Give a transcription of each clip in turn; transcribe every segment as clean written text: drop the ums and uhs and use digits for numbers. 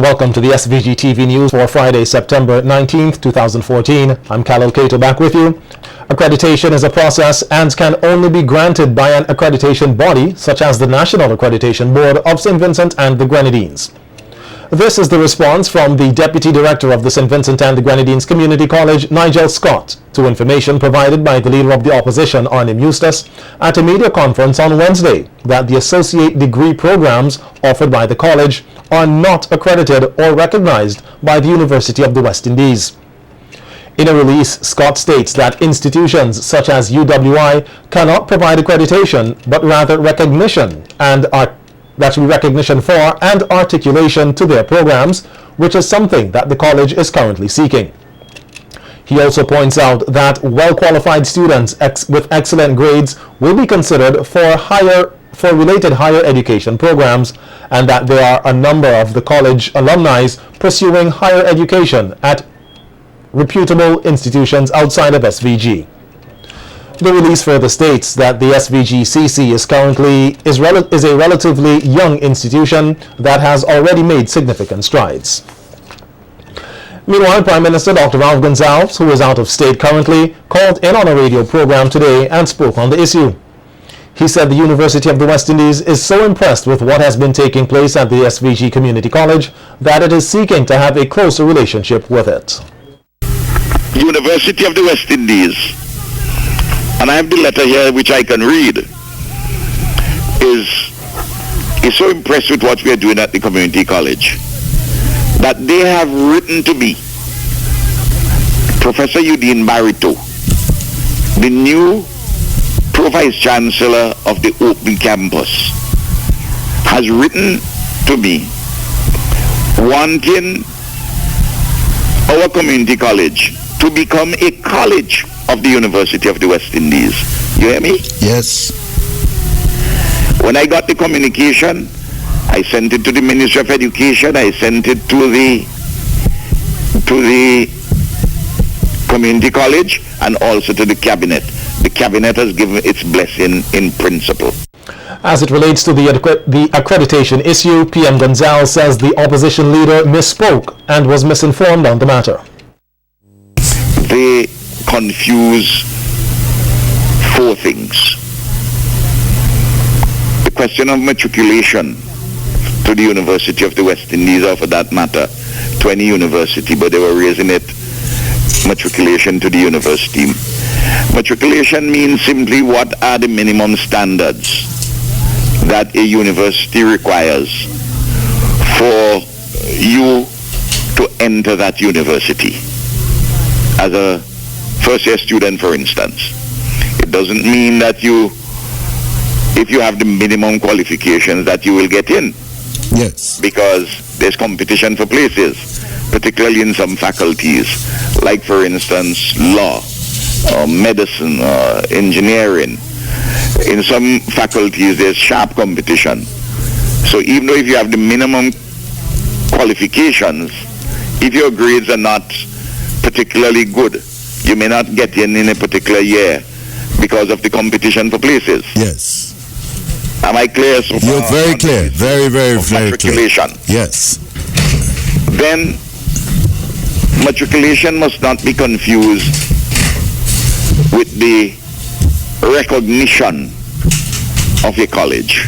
Welcome to the SVG-TV news for Friday, September 19th, 2014. I'm Khalil Kato back with you. Accreditation is a process and can only be granted by an accreditation body such as the National Accreditation Board of St. Vincent and the Grenadines. This is the response from the Deputy Director of the St. Vincent and the Grenadines Community College, Nigel Scott, to information provided by the Leader of the Opposition, Arnim Eustace, at a media conference on Wednesday that the associate degree programs offered by the college are not accredited or recognized by the University of the West Indies. In a release, Scott states that institutions such as UWI cannot provide accreditation, but rather recognition for and articulation to their programs, which is something that the college is currently seeking. He also points out that well-qualified students with excellent grades will be considered for related higher education programs, and that there are a number of the college alumni pursuing higher education at reputable institutions outside of SVG. The release further states that the SVGCC is a relatively young institution that has already made significant strides. Meanwhile, Prime Minister Dr. Ralph Gonsalves, who is out of state currently, called in on a radio program today and spoke on the issue. He said the University of the West Indies is so impressed with what has been taking place at the SVG Community College that it is seeking to have a closer relationship with it. University of the West Indies, and I have the letter here which I can read, is so impressed with what we are doing at the community college that they have written to me. Professor Eugene Barito, the new Pro-Vice Chancellor of the Open Campus, has written to me wanting our community college to become a college of the University of the West Indies. You hear me? Yes. When I got the communication, I sent it to the Ministry of Education, I sent it to the community college, and also to the cabinet. The cabinet has given its blessing in principle. As it relates to the accreditation issue, PM Gonzalez says the opposition leader misspoke and was misinformed on the matter. They confuse four things. The question of matriculation to the University of the West Indies, or for that matter, to any university, but they were raising it matriculation to the university. Matriculation means simply what are the minimum standards that a university requires for you to enter that university. As a first-year student, for instance, it doesn't mean that if you have the minimum qualifications, that you will get in. Yes. Because there's competition for places, particularly in some faculties, like, for instance, law, or medicine, or engineering. In some faculties, there's sharp competition. So even though if you have the minimum qualifications, if your grades are not particularly good, you may not get in a particular year because of the competition for places. Yes. Am I clear so far? You're very clear. Very, very, very clear. Yes. Then, matriculation must not be confused with the recognition of a college.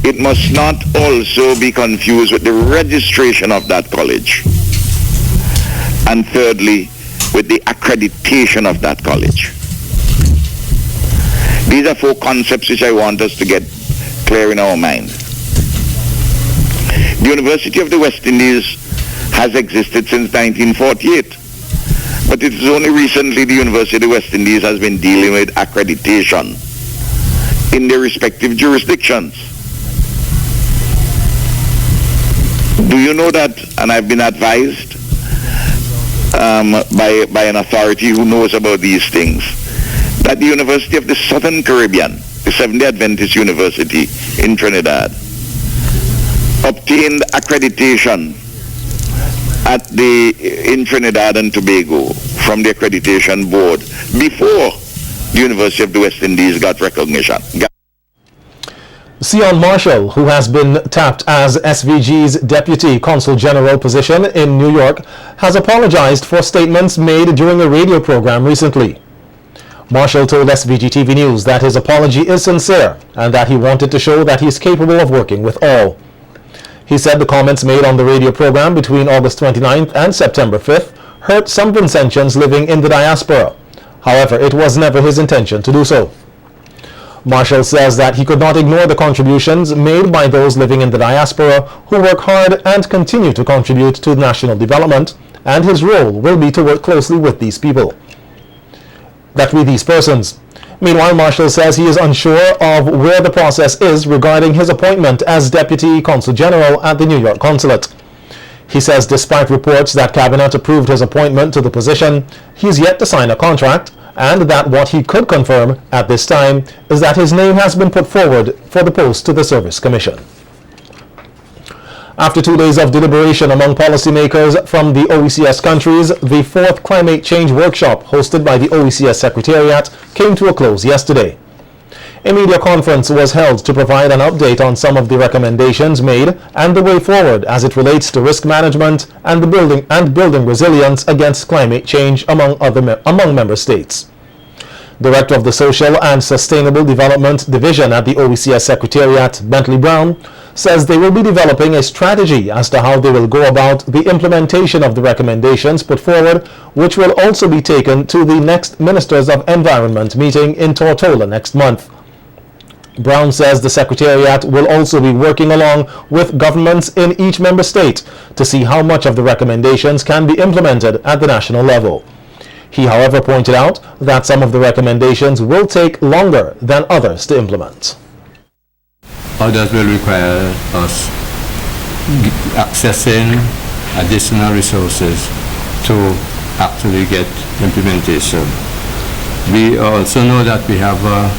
It must not also be confused with the registration of that college. And thirdly, with the accreditation of that college. These are four concepts which I want us to get clear in our mind. The University of the West Indies has existed since 1948, but it is only recently the University of the West Indies has been dealing with accreditation in their respective jurisdictions. Do you know that, and I've been advised by an authority who knows about these things, that the University of the Southern Caribbean, the Seventh-day Adventist University in Trinidad, obtained accreditation in Trinidad and Tobago from the accreditation board before the University of the West Indies got recognition. Sion Marshall, who has been tapped as SVG's Deputy Consul General position in New York, has apologized for statements made during a radio program recently. Marshall told SVGTV News that his apology is sincere and that he wanted to show that he is capable of working with all. He said the comments made on the radio program between August 29th and September 5th hurt some Vincentians living in the diaspora. However, it was never his intention to do so. Marshall says that he could not ignore the contributions made by those living in the diaspora who work hard and continue to contribute to national development, and his role will be to work closely with these persons. Meanwhile, Marshall says he is unsure of where the process is regarding his appointment as Deputy Consul General at the New York Consulate. He says despite reports that Cabinet approved his appointment to the position, he is yet to sign a contract, and that what he could confirm at this time is that his name has been put forward for the post to the Service Commission. After 2 days of deliberation among policymakers from the OECS countries, the 4th Climate Change Workshop hosted by the OECS Secretariat came to a close yesterday. A media conference was held to provide an update on some of the recommendations made and the way forward as it relates to risk management and building resilience against climate change among member states. Director of the Social and Sustainable Development Division at the OECS Secretariat, Bentley Brown, says they will be developing a strategy as to how they will go about the implementation of the recommendations put forward, which will also be taken to the next Ministers of Environment meeting in Tortola next month. Brown says the Secretariat will also be working along with governments in each member state to see how much of the recommendations can be implemented at the national level. He, however, pointed out that some of the recommendations will take longer than others to implement. Others will require us accessing additional resources to actually get implementation. We also know that we have a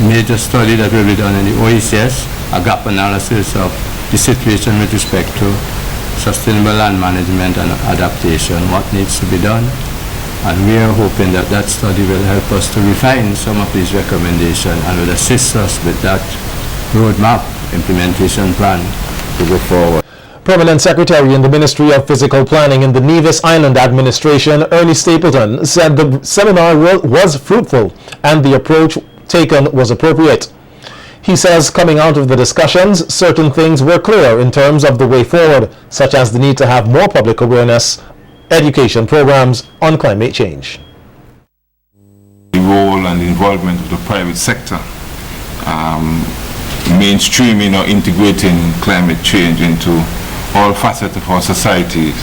major study that will be done in the OECS, a gap analysis of the situation with respect to sustainable land management and adaptation, what needs to be done. And we are hoping that that study will help us to refine some of these recommendations and will assist us with that roadmap implementation plan to go forward. Permanent Secretary in the Ministry of Physical Planning in the Nevis Island Administration, Ernie Stapleton, said the seminar was fruitful and the approach taken was appropriate. He says coming out of the discussions, certain things were clear in terms of the way forward, such as the need to have more public awareness, education programs on climate change. The role and the involvement of the private sector, mainstreaming or integrating climate change into all facets of our societies.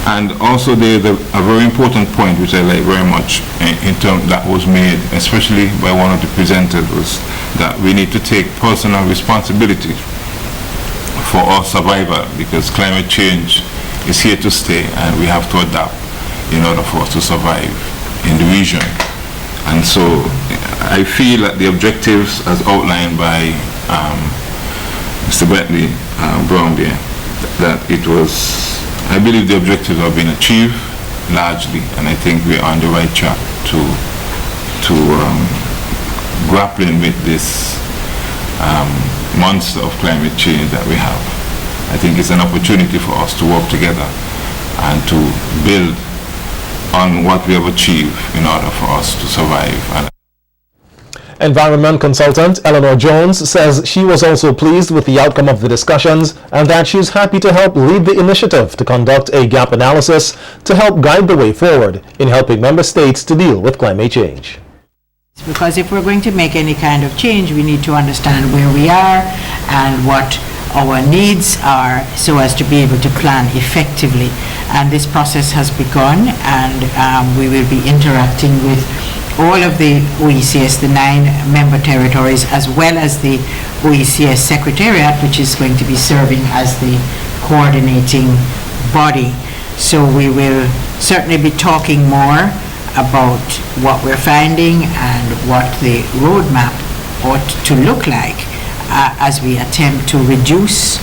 And also there's a very important point which I like very much in terms that was made, especially by one of the presenters, was that we need to take personal responsibility for our survival, because climate change is here to stay and we have to adapt in order for us to survive in the region. And so I feel that the objectives as outlined by Mr. Bentley Brown there, that it was, I believe the objectives have been achieved largely, and I think we are on the right track to grappling with this monster of climate change that we have. I think it's an opportunity for us to work together and to build on what we have achieved in order for us to survive. Environment consultant Eleanor Jones says she was also pleased with the outcome of the discussions and that she's happy to help lead the initiative to conduct a gap analysis to help guide the way forward in helping member states to deal with climate change. Because if we're going to make any kind of change, we need to understand where we are and what our needs are so as to be able to plan effectively. And this process has begun, and we will be interacting with all of the OECS, the 9 member territories, as well as the OECS Secretariat, which is going to be serving as the coordinating body. So we will certainly be talking more about what we're finding and what the roadmap ought to look like as we attempt to reduce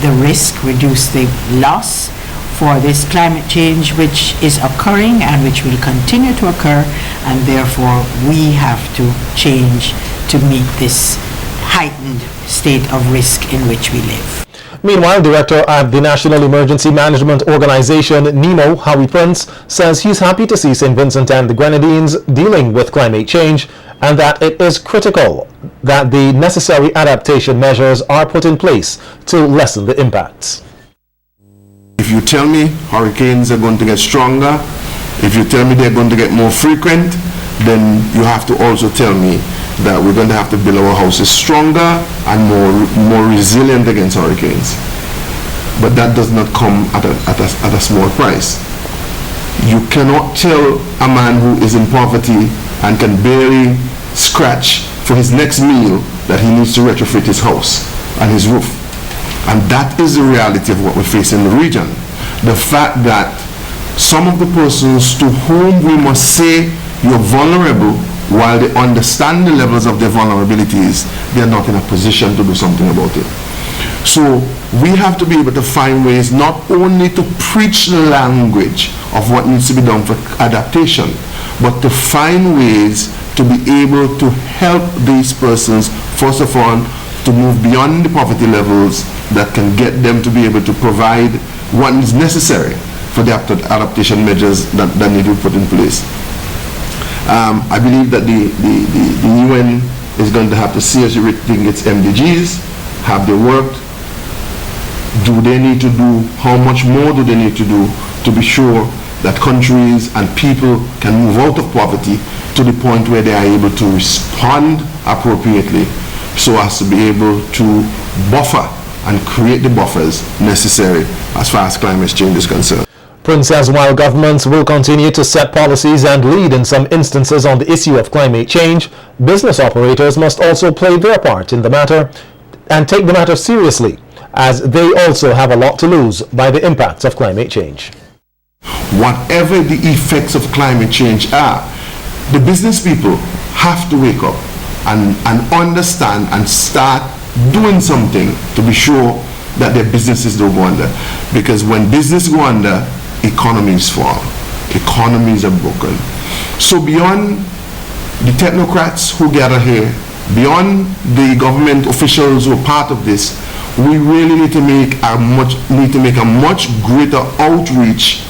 the risk, reduce the loss for this climate change which is occurring and which will continue to occur, and therefore we have to change to meet this heightened state of risk in which we live. Meanwhile, Director at the National Emergency Management Organization, NEMO, Howie Prince, says he's happy to see St. Vincent and the Grenadines dealing with climate change and that it is critical that the necessary adaptation measures are put in place to lessen the impacts. If you tell me hurricanes are going to get stronger, if you tell me they're going to get more frequent, then you have to also tell me that we're going to have to build our houses stronger and more resilient against hurricanes. But that does not come at a small price. You cannot tell a man who is in poverty and can barely scratch for his next meal that he needs to retrofit his house and his roof. And that is the reality of what we face in the region. The fact that some of the persons to whom we must say you're vulnerable, while they understand the levels of their vulnerabilities, they're not in a position to do something about it. So we have to be able to find ways not only to preach the language of what needs to be done for adaptation, but to find ways to be able to help these persons, first of all, to move beyond the poverty levels that can get them to be able to provide what is necessary for the adaptation measures that need to be put in place. I believe that the UN is going to have to seriously rethink its MDGs. Have they worked? Do they need to do, how much more do they need to do to be sure that countries and people can move out of poverty to the point where they are able to respond appropriately so as to be able to buffer and create the buffers necessary as far as climate change is concerned. Prince says while governments will continue to set policies and lead in some instances on the issue of climate change, business operators must also play their part in the matter and take the matter seriously, as they also have a lot to lose by the impacts of climate change. Whatever the effects of climate change are, the business people have to wake up and understand and start doing something to be sure that their businesses don't go under. Because when business go under, economies fall, economies are broken. So beyond the technocrats who gather here, beyond the government officials who are part of this, we really need to make a much greater outreach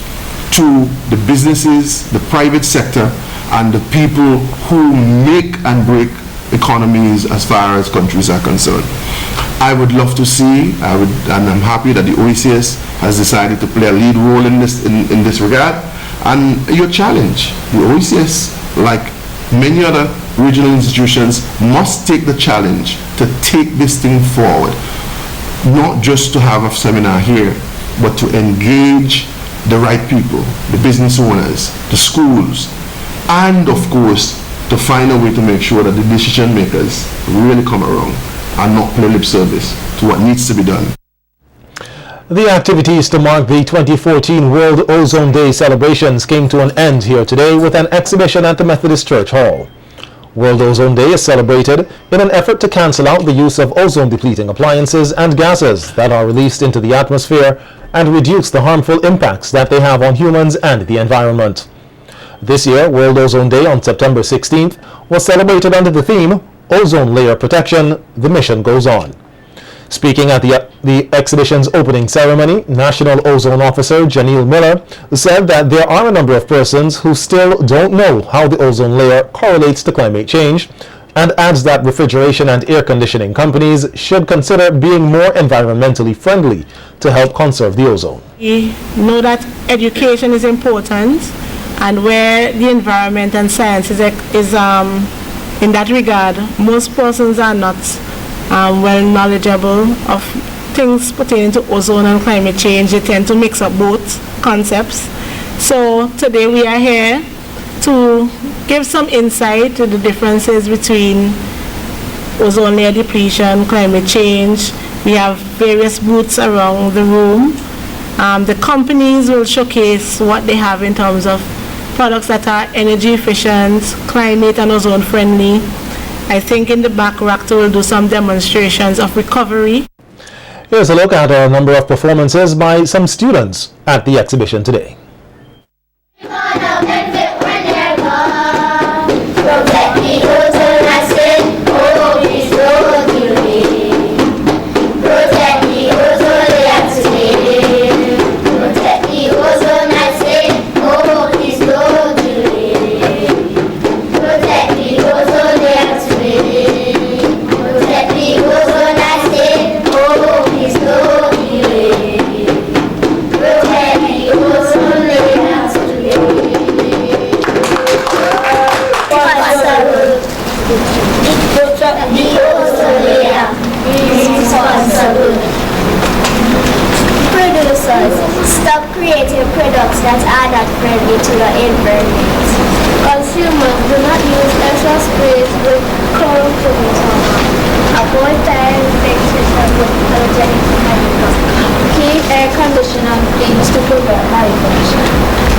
to the businesses, the private sector, and the people who make and break economies as far as countries are concerned. I would love to see, and I'm happy that the OECS has decided to play a lead role in this regard. And your challenge, the OECS, like many other regional institutions, must take the challenge to take this thing forward. Not just to have a seminar here, but to engage the right people, the business owners, the schools, and of course, to find a way to make sure that the decision makers really come around and not play lip service to what needs to be done. The activities to mark the 2014 World Ozone Day celebrations came to an end here today with an exhibition at the Methodist Church Hall. World Ozone Day is celebrated in an effort to cancel out the use of ozone-depleting appliances and gases that are released into the atmosphere and reduce the harmful impacts that they have on humans and the environment. This year, World Ozone Day on September 16th was celebrated under the theme, Ozone Layer Protection, the Mission Goes On. Speaking at the exhibition's opening ceremony, National Ozone Officer Janelle Miller said that there are a number of persons who still don't know how the ozone layer correlates to climate change, and adds that refrigeration and air conditioning companies should consider being more environmentally friendly to help conserve the ozone. We know that education is important, and where the environment and science is in that regard, most persons are not well knowledgeable of things pertaining to ozone and climate change. They tend to mix up both concepts. So today we are here to give some insight to the differences between ozone layer depletion, climate change. We have various booths around the room. The companies will showcase what they have in terms of products that are energy efficient, climate and ozone friendly. I think in the back Rector will do some demonstrations of recovery. Here's a look at a number of performances by some students at the exhibition today. Protect the ozone, I said, oh, please, Keep air conditioner clean to prevent malfunction.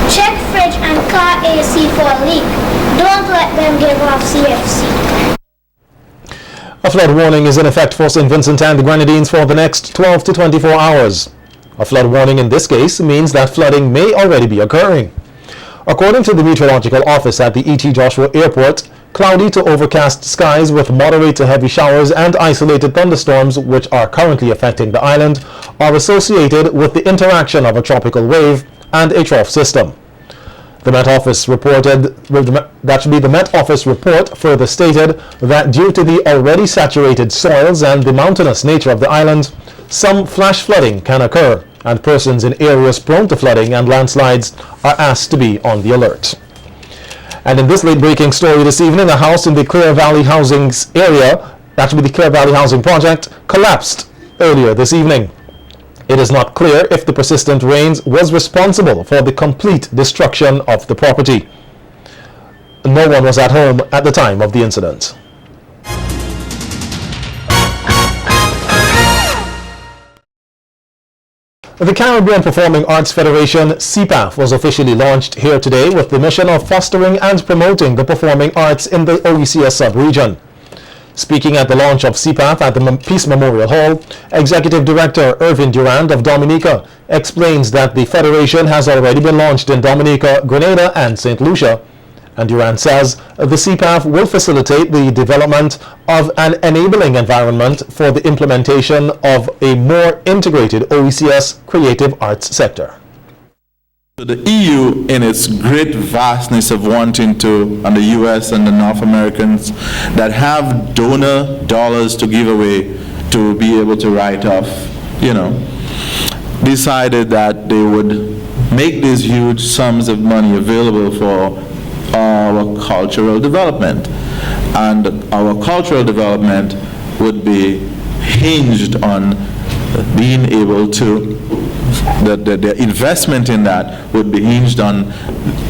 Check fridge and car AC for a leak. Don't let them give off CFC. A flood warning is in effect for St. Vincent and the Grenadines for the next 12 to 24 hours. A flood warning in this case means that flooding may already be occurring. According to the Meteorological Office at the E.T. Joshua Airport, cloudy to overcast skies with moderate to heavy showers and isolated thunderstorms, which are currently affecting the island, are associated with the interaction of a tropical wave and a trough system. The Met Office the Met Office report further stated that due to the already saturated soils and the mountainous nature of the island, some flash flooding can occur, and persons in areas prone to flooding and landslides are asked to be on the alert. And in this late-breaking story this evening, a house in the Clear Valley Housing area, the Clear Valley Housing Project, collapsed earlier this evening. It is not clear if the persistent rains was responsible for the complete destruction of the property. No one was at home at the time of the incident. The Caribbean Performing Arts Federation, CPAF, was officially launched here today with the mission of fostering and promoting the performing arts in the OECS sub-region. Speaking at the launch of CPAF at the Peace Memorial Hall, Executive Director Irvin Durand of Dominica explains that the Federation has already been launched in Dominica, Grenada and St. Lucia. And Durand says the CPAF will facilitate the development of an enabling environment for the implementation of a more integrated OECS creative arts sector. So the EU, in its great vastness of wanting to, and the US and the North Americans that have donor dollars to give away to be able to write off, decided that they would make these huge sums of money available for our cultural development. And our cultural development would be hinged on being able to the investment in that would be hinged on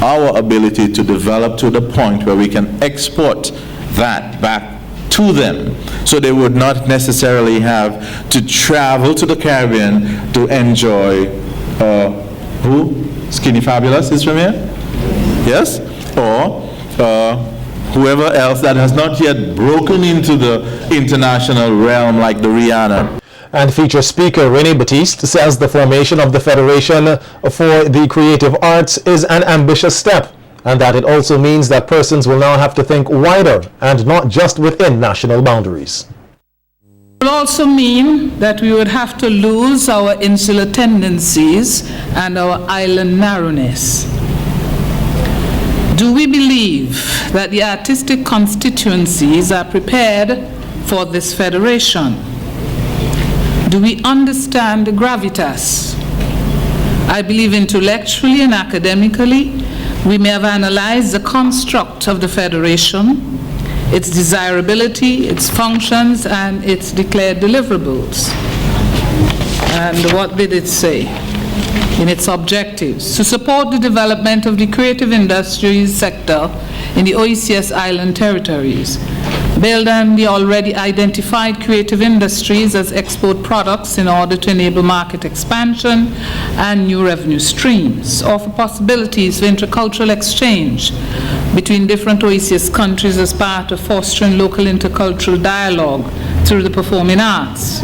our ability to develop to the point where we can export that back to them. So they would not necessarily have to travel to the Caribbean to enjoy, who? Skinny Fabulous is from here? Yes? Or whoever else that has not yet broken into the international realm like the Rihanna. And feature speaker Rene Batiste says the formation of the Federation for the Creative Arts is an ambitious step, and that it also means that persons will now have to think wider and not just within national boundaries. It will also mean that we would have to lose our insular tendencies and our island narrowness. Do we believe that the artistic constituencies are prepared for this federation? Do we understand the gravitas? I believe intellectually and academically, we may have analyzed the construct of the federation, its desirability, its functions, and its declared deliverables. And what did it say in its objectives? To support the development of the creative industries sector in the OECS island territories, build on the already identified creative industries as export products in order to enable market expansion and new revenue streams, offer possibilities for intercultural exchange between different OECS countries as part of fostering local intercultural dialogue through the performing arts,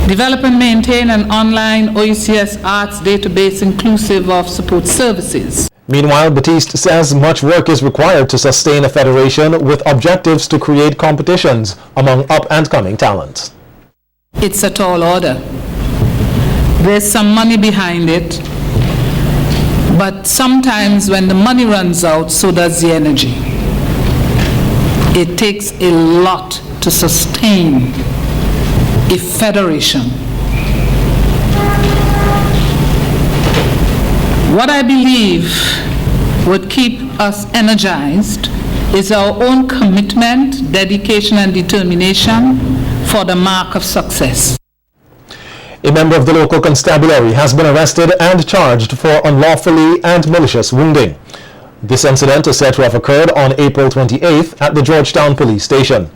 develop and maintain an online OECS arts database inclusive of support services. Meanwhile, Batiste says much work is required to sustain a federation with objectives to create competitions among up-and-coming talent. It's a tall order. There's some money behind it, but sometimes when the money runs out, so does the energy. It takes a lot to sustain a federation. What I believe would keep us energized is our own commitment, dedication, and determination for the mark of success. A member of the local constabulary has been arrested and charged for unlawfully and malicious wounding. This incident is said to have occurred on April 28th at the Georgetown Police Station.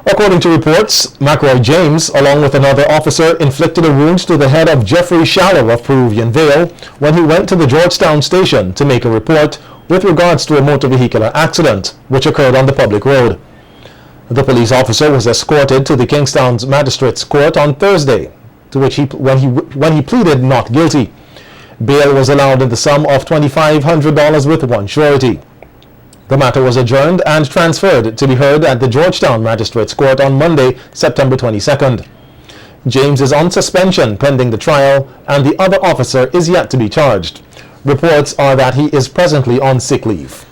According to reports, McRoy James, along with another officer, inflicted a wound to the head of Jeffrey Schaller of Peruvian Vale when he went to the Georgetown station to make a report with regards to a motor vehicular accident which occurred on the public road. The police officer was escorted to the Kingstown's Magistrates Court on Thursday, to which when he pleaded not guilty. Bail was allowed in the sum of $2,500 with one surety. The matter was adjourned and transferred to be heard at the Georgetown Magistrates Court on Monday, September 22nd. James is on suspension pending the trial, and the other officer is yet to be charged. Reports are that he is presently on sick leave.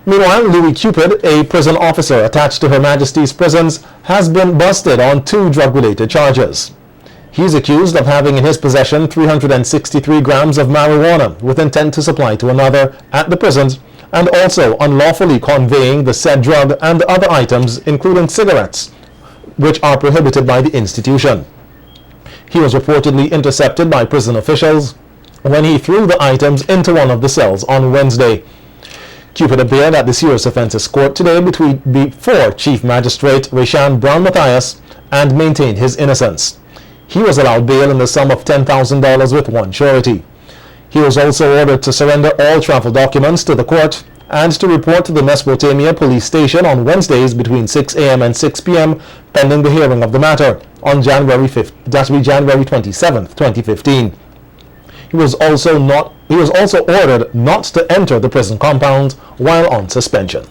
Meanwhile, Louis Cupid, a prison officer attached to Her Majesty's prisons, has been busted on 2 drug-related charges. He is accused of having in his possession 363 grams of marijuana with intent to supply to another at the prisons, and also unlawfully conveying the said drug and other items, including cigarettes, which are prohibited by the institution. He was reportedly intercepted by prison officials when he threw the items into one of the cells on Wednesday. Cupid appeared at the Serious Offences Court today before Chief Magistrate Rayshan Brown Matthias and maintained his innocence. He was allowed bail in the sum of $10,000 with one surety. He was also ordered to surrender all travel documents to the court and to report to the Mesopotamia police station on Wednesdays between 6 a.m. and 6 p.m. pending the hearing of the matter on January 27th, 2015. He was also ordered not to enter the prison compound while on suspension.